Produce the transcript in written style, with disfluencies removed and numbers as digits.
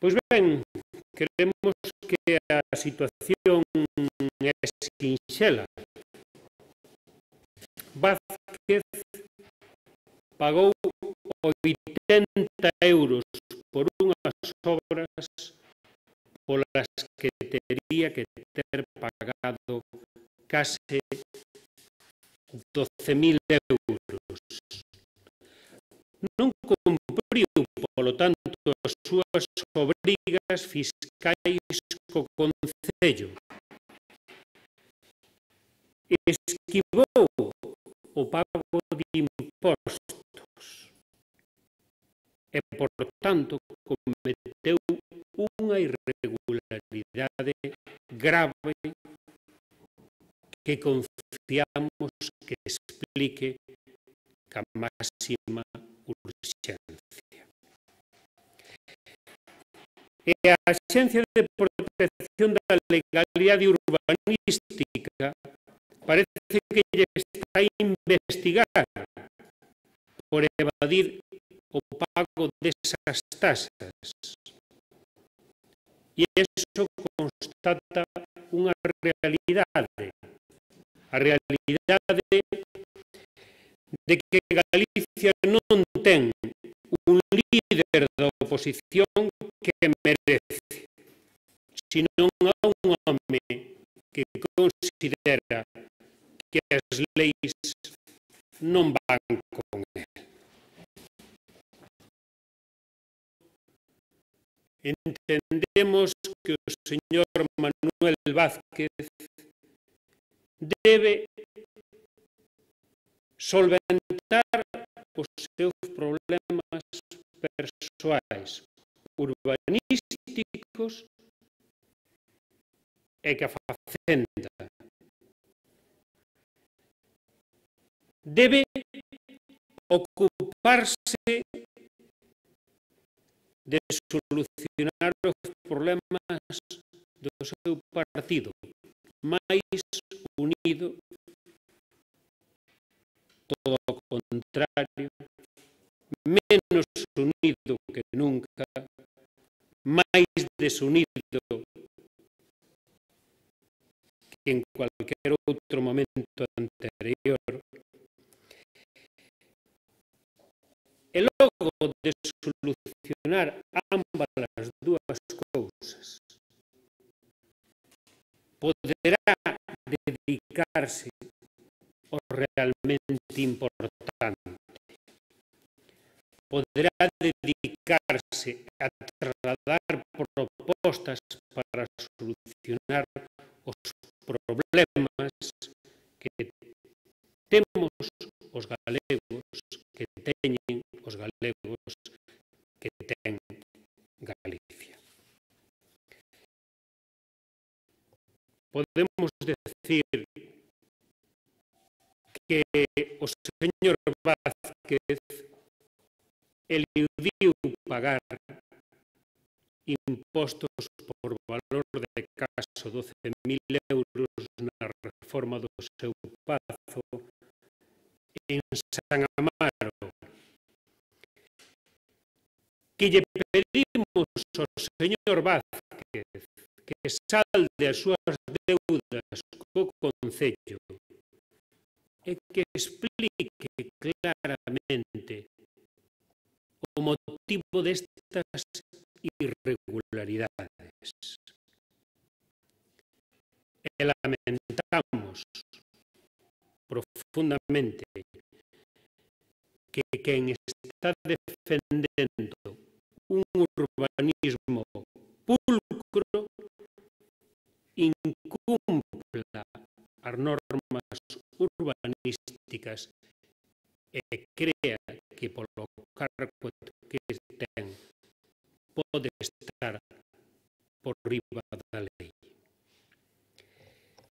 Pois ben, creemos que a situación é sinxela. Vázquez pagou 80 euros por unhas obras polas que tería que ter pagado case 12.000 euros. Non cumpriu, polo tanto, as súas obrigas fiscais co Concello. Esquivou o pago de impostos e, por tanto, cometeu unha irregularidade grave que confiamos que explique ca máxima urxencia. E a Axencia de Protección da Legalidade Urbanística parece que lle está a investigar por evadir o pago desas taxas. E iso constata unha realidade. A realidade de que Galicia non ten un líder da oposición que merece, senón a un home que considera que as leis non van con él. Entendemos que o señor Manuel Vázquez debe solventar os seus problemas persoais, urbanísticos e que a Facenda. Debe ocuparse de solucionar os problemas do seu partido, máis unido, todo o contrario, menos unido que nunca, máis desunido que en cualquier outro momento anterior. E logo de solucionar ambas as dúas cousas, poderá dedicarse ao realmente importante. Poderá dedicarse a trasladar propostas para solucionar os problemas que temos os galegos, que teñen os galegos, que ten Galicia. Podemos decir que o señor Vázquez eludiu pagar impostos por valor de caso 12.000 euros na reforma do seu pazo en San Amaro, que lle pedimos ao señor Vázquez que salde as súas deudas co Concello e que explique claramente o motivo destas irregularidades. E lamentamos profundamente que quen está defendendo un urbanismo pulcro incumpla as normas urbanísticas e crea que polo cargo que ten pode estar por riba da lei.